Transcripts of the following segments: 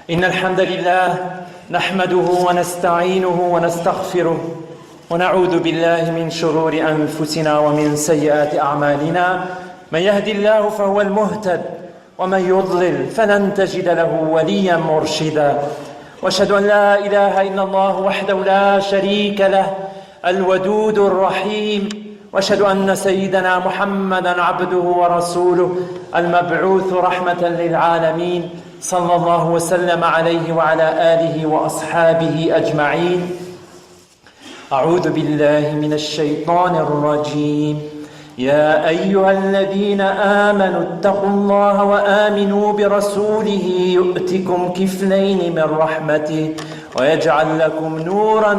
إن الحمد لله نحمده ونستعينه ونستغفره ونعوذ بالله من شرور أنفسنا ومن سيئات أعمالنا من يهد الله فهو المهتد ومن يضلل فلن تجد له وليا مرشدا وأشهد أن لا إله إلا الله وحده لا شريك له الودود الرحيم وأشهد أن سيدنا محمدا عبده ورسوله المبعوث رحمة للعالمين صلى الله وسلم عليه وعلى آله وأصحابه أجمعين. أعوذ بالله من الشيطان الرجيم. يا أيها الذين آمنوا اتقوا الله وآمنوا برسوله يؤتكم كفلين من رحمته ويجعل لكم نورا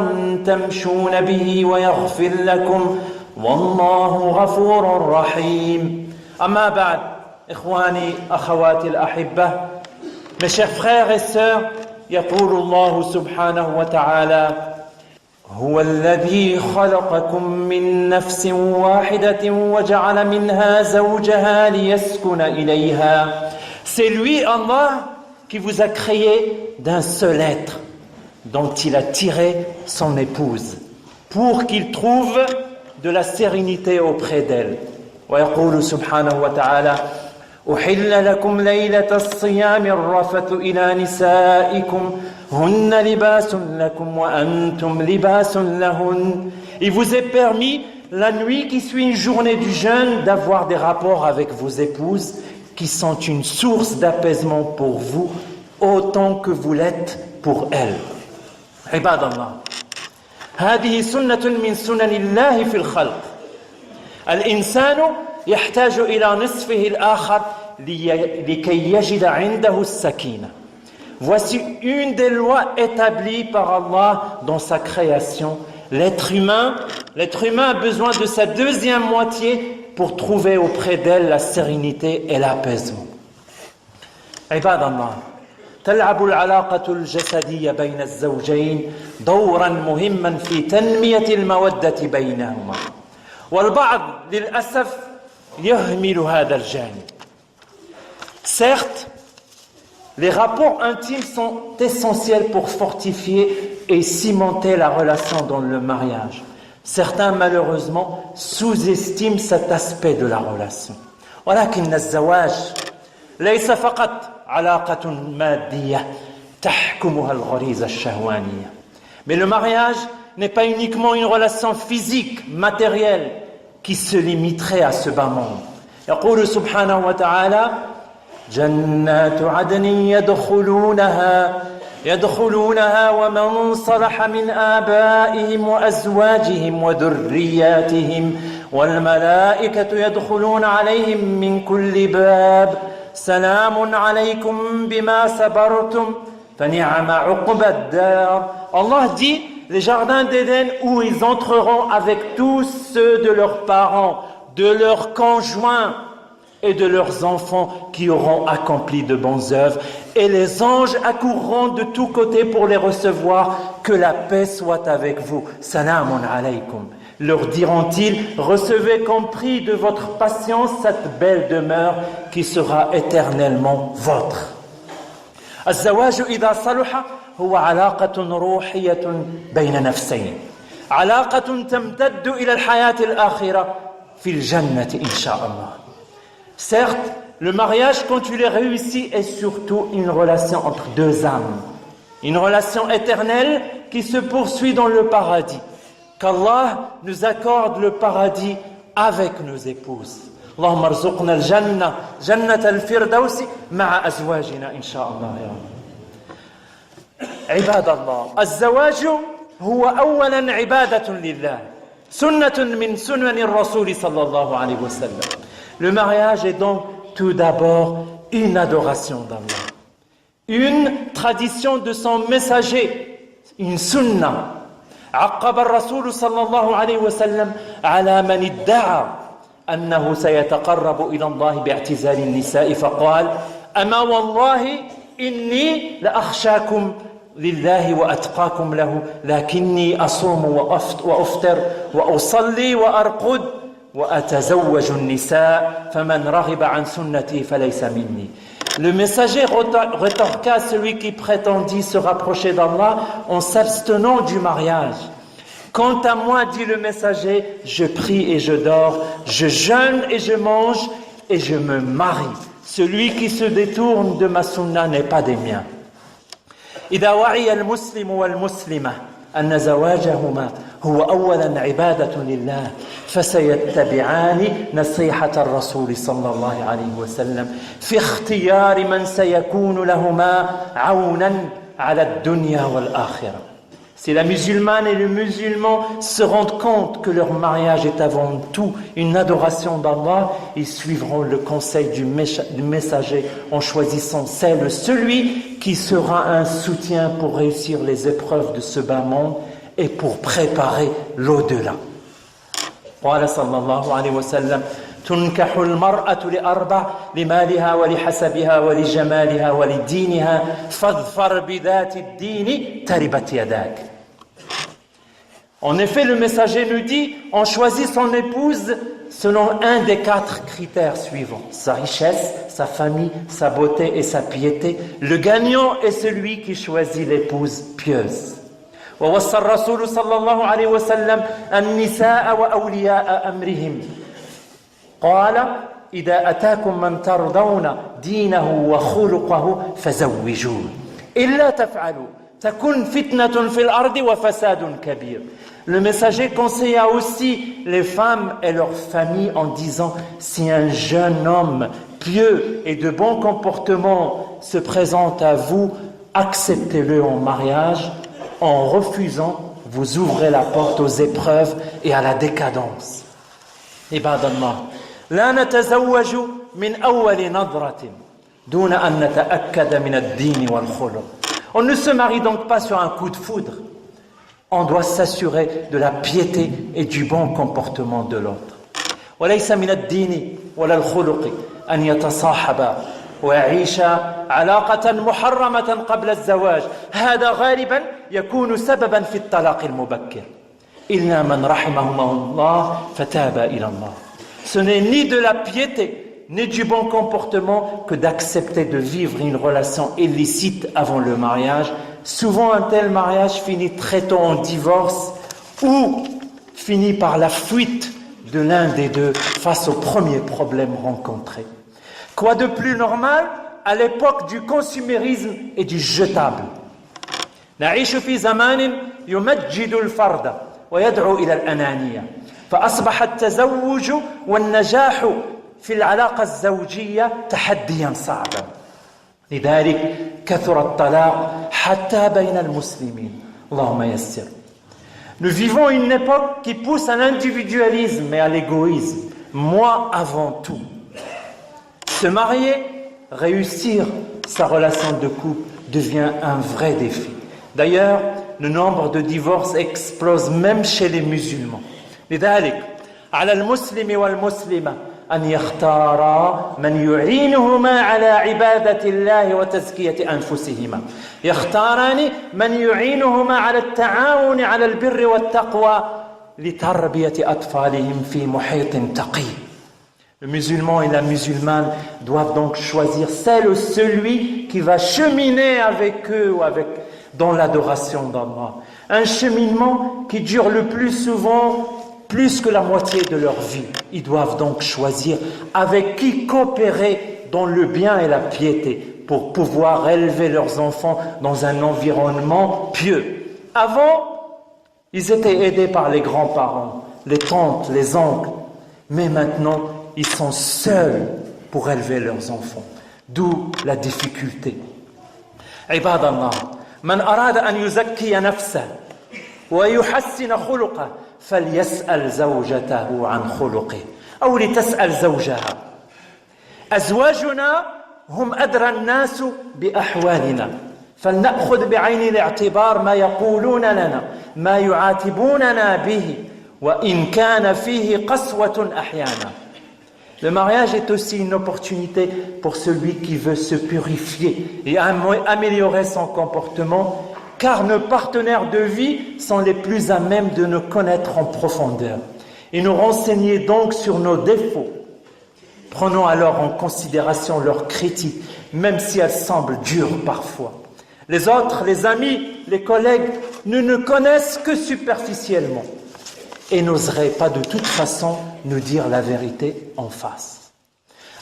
تمشون به ويغفر لكم والله غفور رحيم. أما بعد إخواني أخواتي الأحبة، mes chers frères et sœurs, يقول الله سبحانه وتعالى هو الذي خلقكم من نفس واحدة وجعل منها زوجها ليسكن إليها. C'est lui, Allah, qui vous a créé d'un seul être dont il a tiré son épouse pour qu'il trouve de la sérénité auprès d'elle. ويقول سبحانه وتعالى أحل لكم ليلة الصيام الرفث إلى نسائكم هن لباس لكم وأنتم لباس لهن. Il vous est permis la nuit qui suit une journée du jeûne d'avoir des rapports avec vos épouses qui sont une source d'apaisement pour vous autant que vous l'êtes pour elles. عباد الله، هذه سنة من سنن الله في الخلق. الإنسان يحتاج إلى نصفه الآخر لكي يجد عنده السكينة. Voici une des lois établies par Allah dans sa création. L'être humain a besoin de sa deuxième moitié pour trouver auprès d'elle la sérénité et l'apaisement. عباد الله، تلعب العلاقة الجسدية بين الزوجين دورا مهما في تنمية المودة بينهما. والبعض للأسف يهمل هذا الجانب. Certes, les rapports intimes sont essentiels pour fortifier et cimenter la relation dans le mariage. Certains, malheureusement, sous-estiment cet aspect de la relation. ولكن الزواج ليس فقط علاقة مادية تحكمها الغريزة الشهوانية. Mais le mariage n'est pas uniquement une relation physique, matérielle, qui se limiterait à ce bas monde. يقول سبحانه وتعالى جنات عدن يدخلونها ومن صلح من آبائهم وأزواجهم وذرياتهم والملائكة يدخلون عليهم من كل باب سلام عليكم بما صبرتم فنعم عقبى الدار. Allah dit les jardins d'Éden où ils entreront avec tous ceux de leurs parents, de leurs conjoints et de leurs enfants qui auront accompli de bonnes œuvres. Et les anges accourront de tous côtés pour les recevoir. Que la paix soit avec vous. Salamun alaykum. Leur diront-ils, recevez comme prix de votre patience cette belle demeure qui sera éternellement vôtre. الزواج إذا صلح هو علاقة روحية بين نفسين. علاقة تمتد إلى الحياة الآخرة في الجنة إن شاء الله. Certes, le mariage, quand il est réussi, est surtout une relation entre deux âmes. Une relation éternelle qui se poursuit dans le paradis. Qu'Allah nous accorde le paradis avec nos épouses. اللهم ارزقنا الجنة جنة الفردوس مع أزواجنا إن شاء الله يا رب. عباد الله، الزواج هو أولا عبادة لله سنة من سنن الرسول صلى الله عليه وسلم. Le mariage est donc tout d'abord une adoration d'Allah, une tradition de son messager, une sunna. عقب الرسول صلى الله عليه وسلم على من ادعى أنه سيتقرب إلى الله باعتزال النساء فقال أما والله إني لأخشاكم لله وأتقاكم له لكني أصوم وأفطر وأصلي وأرقد وأتزوج النساء فمن رغب عن سنتي فليس مني. Le messager rétorqua à celui qui prétendit se rapprocher d'Allah en s'abstenant du mariage. Quant à moi, dit le messager, je prie et je dors, je jeûne et je mange et je me marie. Celui qui se détourne de ma sunna n'est pas des miens. إذا وعي المسلم والمسلمة أن زواجهما هو أولا عبادة لله فسيتبعان نصيحة الرسول صلى الله عليه وسلم في اختيار من سيكون لهما عونا على الدنيا والآخرة. Si la musulmane et le musulman se rendent compte que leur mariage est avant tout une adoration d'Allah, ils suivront le conseil du messager en choisissant celui qui sera un soutien pour réussir les épreuves de ce bas monde et pour préparer l'au-delà. قال صلى الله عليه وسلم تنكح المرأة لأربع لمالها ولحسبها ولجمالها ولدينها فاظفر بذات الدين تربت يداك. En effet, le messager nous dit, on choisit son épouse selon un des 4 critères suivants. Sa richesse, sa famille, sa beauté et sa piété. Le gagnant est celui qui choisit l'épouse pieuse. ووصى الرسول صلى الله عليه وسلم النساء وأولياء أمرهم قال إذا أتاكم من ترضون دينه وخلقه فزوجوه إلا تفعلوا تكن فتنة في الأرض وفساد كبير. Le messager conseilla aussi les femmes et leurs familles en disant si un jeune homme pieux et de bon comportement se présente à vous, acceptez-le en mariage. En refusant, vous ouvrez la porte aux épreuves et à la décadence. Ibadallah, la natazawwaju min awwali nadratin duna an nata'akkada min ad-din wal khuluq. On ne se marie donc pas sur un coup de foudre. On doit s'assurer de la piété et du bon comportement de l'autre. وليس من الدين ولا الخلق أن يتصاحبا ويعيشا علاقة محرمة قبل الزواج. هذا غالبا يكون سببا في الطلاق المبكر. إلا من رحمهما الله فتابا إلى الله. Ce n'est ni de la piété ni du bon comportement que d'accepter de vivre une relation illicite avant le mariage. Souvent, un tel mariage finit très tôt en divorce ou finit par la fuite de l'un des deux face aux premiers problèmes rencontrés. Quoi de plus normal à l'époque du consumérisme et du jetable? نعيش في زمان يمجد الفرد ويدعو إلى الأنانية فأصبح التزوج والنجاح في العلاقة الزوجية تحديا صعبا لذلك كثر الطلاق حتى بين المسلمين اللهم يسر. Nous vivons une époque qui pousse à l'individualisme et à l'égoïsme, moi avant tout. Se marier, réussir sa relation de couple devient un vrai défi. D'ailleurs, le nombre de divorces explose même chez les musulmans. لذلك على المسلم والمسلمة أن يختارا من يعينهما على عبادة الله وتزكية أنفسهما. يختاران من يعينهما على التعاون على البر والتقوى لتربية أطفالهم في محيط تقي. Le musulman et la musulmane doivent donc choisir celle ou celui qui va cheminer avec eux ou dans l'adoration d'Allah. Un cheminement qui dure le plus souvent plus que la moitié de leur vie. Ils doivent donc choisir avec qui coopérer dans le bien et la piété pour pouvoir élever leurs enfants dans un environnement pieux. Avant, ils étaient aidés par les grands-parents, les tantes, les oncles. Mais maintenant, ils sont seuls pour élever leurs enfants. D'où la difficulté. Ibadallah, man arada an yuzakkiya nafsahu wa yuhassina khuluqahu فليسأل زوجته عن خلقه أو لتسأل زوجها. أزواجنا هم أدرى الناس بأحوالنا فلنأخذ بعين الاعتبار ما يقولون لنا ما يعاتبوننا به وإن كان فيه قسوة أحيانا. Le mariage est aussi une opportunité pour celui qui veut se purifier et améliorer son comportement, car nos partenaires de vie sont les plus à même de nous connaître en profondeur et nous renseigner donc sur nos défauts. Prenons alors en considération leurs critiques, même si elles semblent dures parfois. Les autres, les amis, les collègues, ne nous connaissent que superficiellement et n'oseraient pas de toute façon nous dire la vérité en face.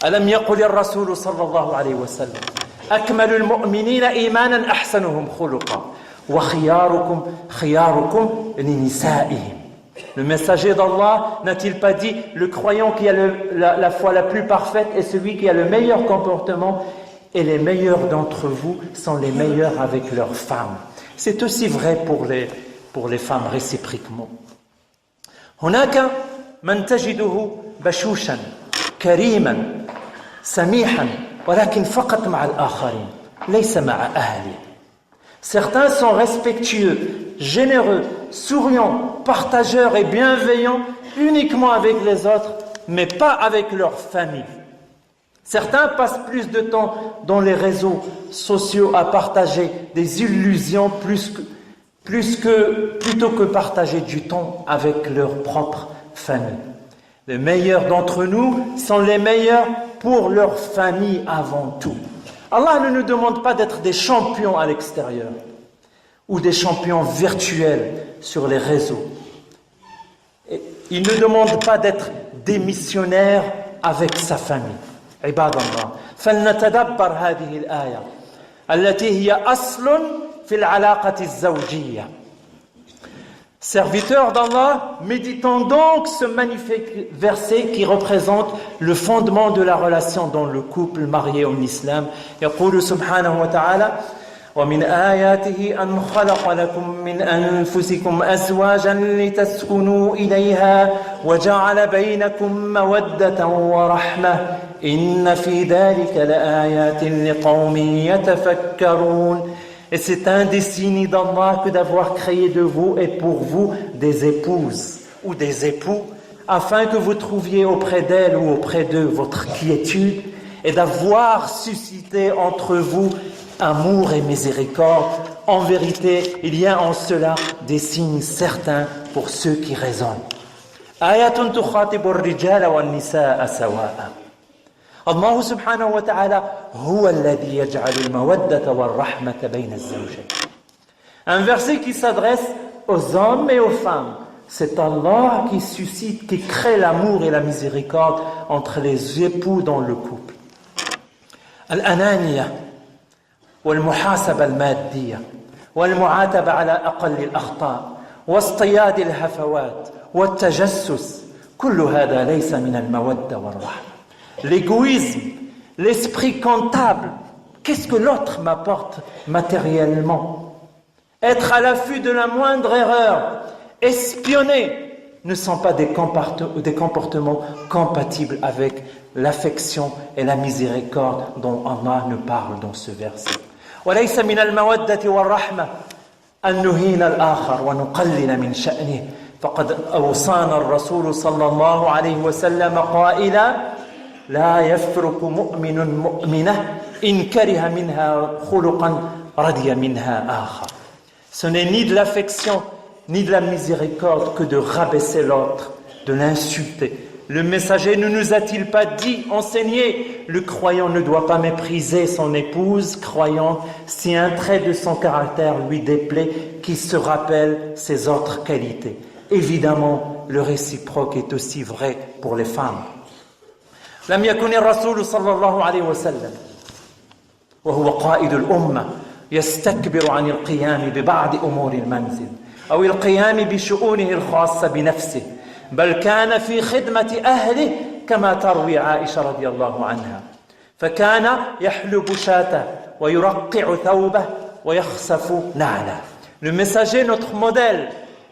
Alam yaqul ar-rasul sallallahu alayhi wa sallam akmalul mu'minina imanan ahsanuhum khuluqa wa khiyarukum khiyarukum li nisa'ihim. Le messager d'Allah n'a-t-il pas dit le croyant qui a la foi la plus parfaite est celui qui a le meilleur comportement et les meilleurs d'entre vous sont les meilleurs avec leurs femmes. C'est aussi vrai pour les femmes réciproquement. هناك من تجده بشوشا كريما سميحا ولكن فقط مع الآخرين ليس مع أهله. Certains sont respectueux, généreux, souriants, partageurs et bienveillants uniquement avec les autres, mais pas avec leur famille. Certains passent plus de temps dans les réseaux sociaux à partager des illusions plutôt que partager du temps avec leur propre famille. Les meilleurs d'entre nous sont les meilleurs pour leur famille avant tout. Allah ne nous demande pas d'être des champions à l'extérieur ou des champions virtuels sur les réseaux. Il ne demande pas d'être des missionnaires avec sa famille. عباد الله فلنتدبر هذه الآية التي هي أصل في العلاقة الزوجية. Serviteurs d'Allah, méditons donc ce magnifique verset qui représente le fondement de la relation dans le couple marié en islam. يقول سبحانه وتعالى ومن آياته أن خلق لكم من أنفسكم أزواجا لتسكنوا إليها وجعل بينكم مودة ورحمة إن في ذلك لآيات لقوم يتفكرون. Et c'est un des signes d'Allah que d'avoir créé de vous et pour vous des épouses ou des époux, afin que vous trouviez auprès d'elles ou auprès d'eux votre quiétude et d'avoir suscité entre vous amour et miséricorde. En vérité, il y a en cela des signes certains pour ceux qui raisonnent. Ayatun tukhatibu ar-rijala wan-nisaa sawa'a. Allah subhanahu wa ta'ala huwa alladhi yaj'alu al-mawaddata war-rahmata bayna az-zawjayn. Un verset qui s'adresse aux hommes et aux femmes. C'est Allah qui suscite, qui crée l'amour et la miséricorde entre les époux dans le couple. Al-ananiya wal-muhasaba al-maddiyya wal-mu'ataba ala aqall al-akhta' واصطياد الهفوات والتجسس كل هذا ليس من المودة والرحمة. L'égoïsme, l'esprit comptable, qu'est-ce que l'autre m'apporte matériellement? Être à l'affût de la moindre erreur, espionner, ne sont pas des comportements compatibles avec l'affection et la miséricorde dont Allah nous parle dans ce verset. وليس من المودة والرحمة أن نهين الآخر ونقلل من شأنه فقد أوصانا الرسول صلى الله عليه وسلم قائلا لا يفرق مؤمن مؤمنة إن كره منها خلقا رضي منها آخر. Ce n'est ni de l'affection ni de la miséricorde que de rabaisser l'autre, de l'insulter. Le messager ne nous a-t-il pas dit, enseigné, le croyant ne doit pas mépriser son épouse croyante si un trait de son caractère lui déplaît, qui se rappelle ses autres qualités. Évidemment, le réciproque est aussi vrai pour les femmes. لم يكن الرسول صلى الله عليه وسلم وهو قائد الأمة يستكبر عن القيام ببعض أمور المنزل أو القيام بشؤونه الخاصة بنفسه بل كان في خدمة أهله كما تروي عائشة رضي الله عنها فكان يحلب شاته ويرقع ثوبه ويخسف نعله. Le messager, notre modèle,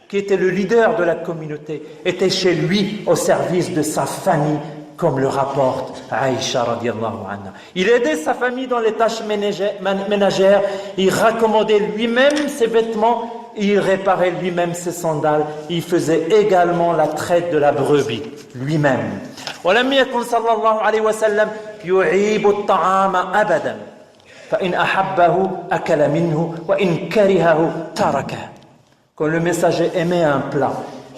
qui était le leader de la communauté, était chez lui au service de sa famille, comme le rapporte Aïcha radiallahu anha. Il aidait sa famille dans les tâches ménagères, il raccommodait lui-même ses vêtements, il réparait lui-même ses sandales, il faisait également la traite de la brebis, lui-même. ولم يكن صلى الله عليه وسلم يعيب الطعام أبدا فإن أحبه أكل منه وإن كرهه تركه. Quand le messager aimait un plat,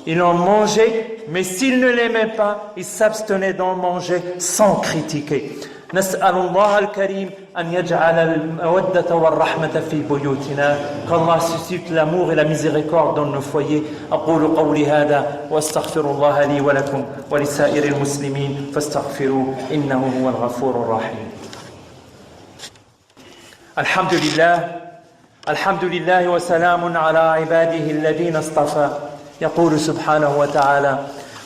il en mangeait, mais s'il ne l'aimait pas, il s'abstenait d'en manger sans critiquer. نسأل الله الكريم أن يجعل المودة والرحمة في بيوتنا. Qu'Allah suscite l'amour et la miséricorde dans nos foyers. أقول قولي هذا وأستغفر الله لي ولكم ولسائر المسلمين فاستغفروه إنه هو الغفور الرحيم. الحمد لله وسلام على عباده الذين اصطفى. يقول سبحانه وتعالى: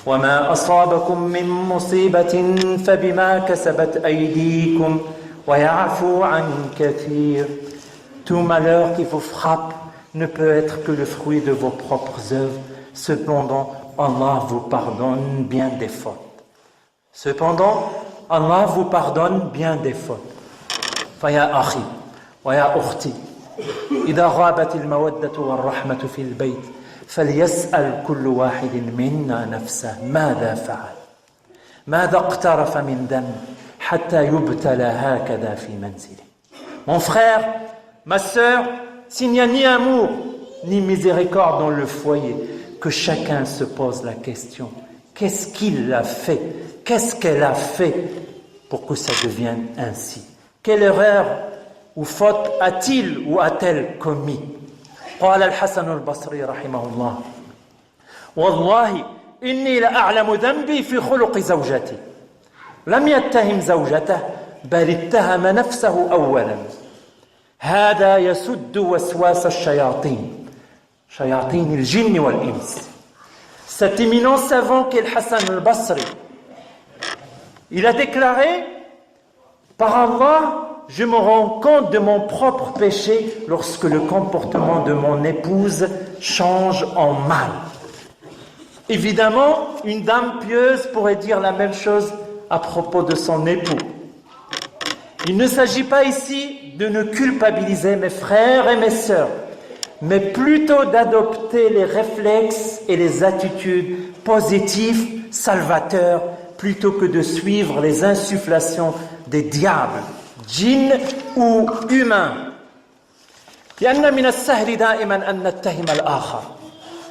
وما أصابكم من مصيبة فبما كسبت أيديكم ويعفو عن كثير. Tout malheur qui vous frappe ne peut être que le fruit de vos propres œuvres. Cependant, Allah vous pardonne bien des fautes. فيا أخي ويا أختي إذا غابت المودة والرحمة في البيت فليسأل كل واحد منا نفسه ماذا فعل؟ ماذا اقترف من ذنب حتى يبتلى هكذا في منزله. Mon frère, ma sœur, s'il n'y a ni amour ni miséricorde dans le foyer, que chacun se pose la question: qu'est-ce qu'il a fait? Qu'est-ce qu'elle a fait pour que ça devienne ainsi? Quelle erreur ou faute a-t-il ou a-t-elle commis? قال الحسن البصري رحمه الله: والله إني لأعلم ذنبي في خلق زوجتي. لم يتهم زوجته بل اتهم نفسه أولا. هذا يسد وسواس الشياطين شياطين الجن والإنس. Cet éminent savant qu'est le Hassan al-Basri, il a déclaré: par Allah, je me rends compte de mon propre péché lorsque le comportement de mon épouse change en mal. Évidemment, une dame pieuse pourrait dire la même chose à propos de son époux. Il ne s'agit pas ici de nous culpabiliser, mes frères et mes sœurs, mais plutôt d'adopter les réflexes et les attitudes positives, salvateurs, plutôt que de suivre les insufflations des diables, djinns ou humains. لأن من السهل دائما أن نتهم الآخر،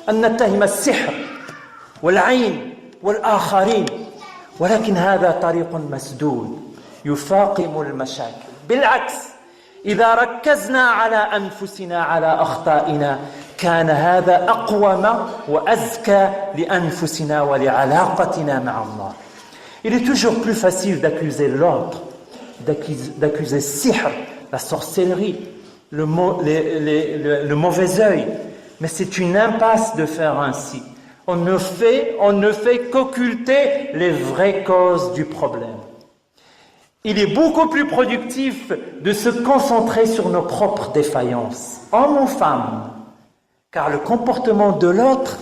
أن نتهم السحر والعين والآخرين، ولكن هذا طريق مسدود يفاقم المشاكل. بالعكس، إذا ركزنا على أنفسنا على أخطائنا كان هذا أقوم وأزكى لأنفسنا ولعلاقتنا مع الله. Il est toujours plus facile d'accuser l'autre, d'accuser sihr, la sorcellerie, le mauvais œil, mais c'est une impasse de faire ainsi. On ne fait qu'occulter les vraies causes du problème. Il est beaucoup plus productif de se concentrer sur nos propres défaillances, hommes ou femmes, car le comportement de l'autre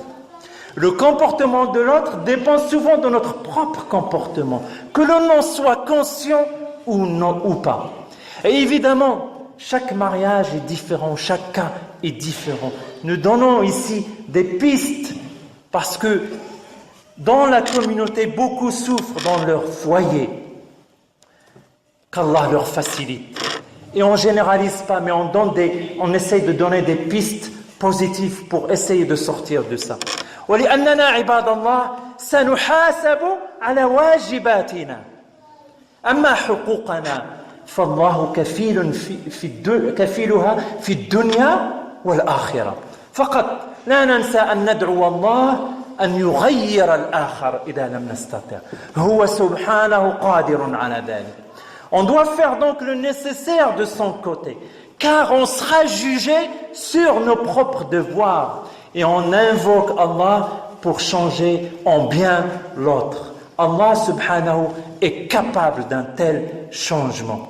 dépend souvent de notre propre comportement, que l'on en soit conscient ou pas. Et évidemment, chaque mariage est différent, chaque cas est différent. Nous donnons ici des pistes parce que dans la communauté, beaucoup souffrent dans leur foyer. Qu'Allah leur facilite. Et on ne généralise pas, mais on essaye de donner des pistes positives pour essayer de sortir de ça. ولأننا عباد الله سنحاسب على واجباتنا. أما حقوقنا فالله كفيلها في الدنيا والآخرة. فقط لا ننسى أن ندعو الله أن يغير الآخر إذا لم نستطع. هو سبحانه قادر على ذلك. On doit faire donc le nécessaire de son côté, car on sera jugé sur nos propres devoirs et on invoque Allah pour changer en bien l'autre. Allah subhanahu est capable d'un tel changement.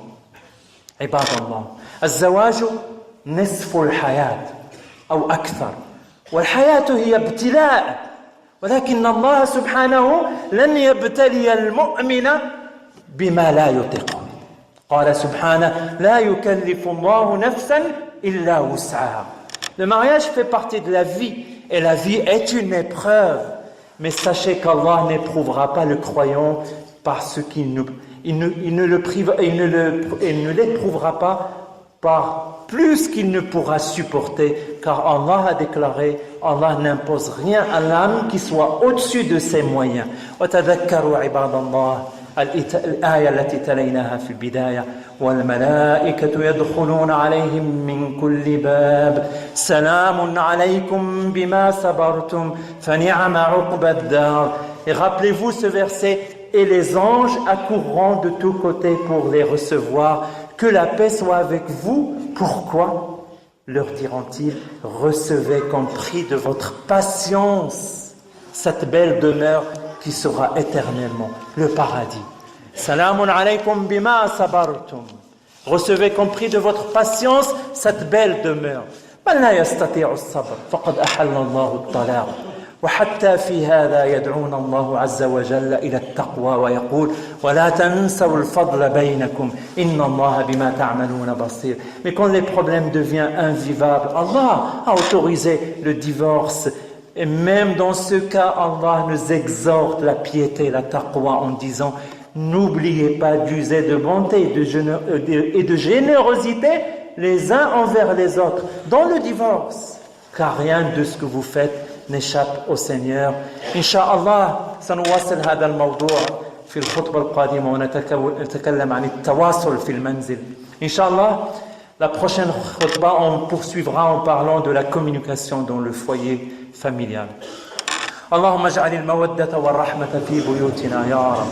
عباد الله، الزواج نصف الحياة أو أكثر، والحياة هي ابتلاء، ولكن الله سبحانه لن يبتلي المؤمن بما لا يطيق. قال سبحانه لا يكلف الله نفسا إلا وسعها. Le mariage fait partie de la vie et la vie est une épreuve, mais sachez qu'Allah n'éprouvera pas le croyant parce qu'il ne l'éprouvera pas par plus qu'il ne pourra supporter, car Allah a déclaré: Allah n'impose rien à l'âme qui soit au-dessus de ses moyens. وتذكروا عباد الله الآية التي تليناها في البداية والملائكة يدخلون عليهم من كل باب سلام عليكم بما صبرتم فنعم عقبى الدار. Et rappelez-vous ce verset, et les anges accourront de tous côtés pour les recevoir, que la paix soit avec vous. Pourquoi? Leur diront-ils, recevez comme prix de votre patience cette belle demeure qui sera éternellement le paradis. Salamun alaykum bima sabartum. Recevez comme prix de votre patience cette belle demeure. من لا يستطيع الصبر فقد أحل الله الطلاق. وحتى في هذا يدعونا الله عز وجل إلى التقوى ويقول ولا تنسوا الفضل بينكم إن الله بما تعملون بصير. Mais quand les problèmes deviennent invivables, Allah a autorisé le divorce. Et même dans ce cas, Allah nous exhorte la piété, la taqwa en disant n'oubliez pas d'user de bonté et de générosité les uns envers les autres dans le divorce, car rien de ce que vous faites n'échappe au Seigneur. Inch'Allah, سنواصل هذا الموضوع في الخطبة القادمة ونتكلم عن التواصل في المنزل. Inch'Allah, la prochaine khutbah, on poursuivra en parlant de la communication dans le foyer familial. اللهم اجعل المودة والرحمة في بيوتنا يا رب.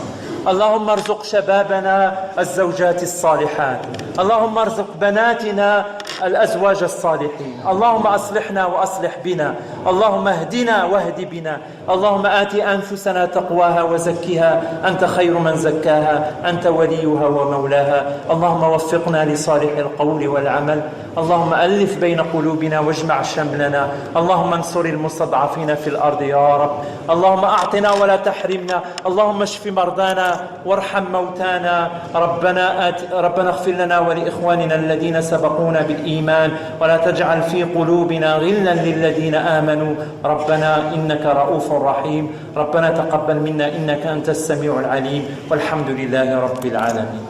اللهم ارزق شبابنا الزوجات الصالحات. اللهم ارزق بناتنا الأزواج الصالحين. اللهم أصلحنا وأصلح بنا. اللهم اهدنا واهد بنا. اللهم آت أنفسنا تقواها وزكها أنت خير من زكاها أنت وليها ومولاها. اللهم وفقنا لصالح القول والعمل. اللهم ألف بين قلوبنا واجمع شملنا. اللهم انصر المستضعفين في الأرض يا رب. اللهم أعطنا ولا تحرمنا. اللهم اشف مرضانا وارحم موتانا. ربنا اغفر لنا ولإخواننا الذين سبقونا بالإيمان ولا تجعل في قلوبنا غلا للذين آمنوا. ربنا إنك رؤوف رحيم. ربنا تقبل منا إنك أنت السميع العليم والحمد لله رب العالمين.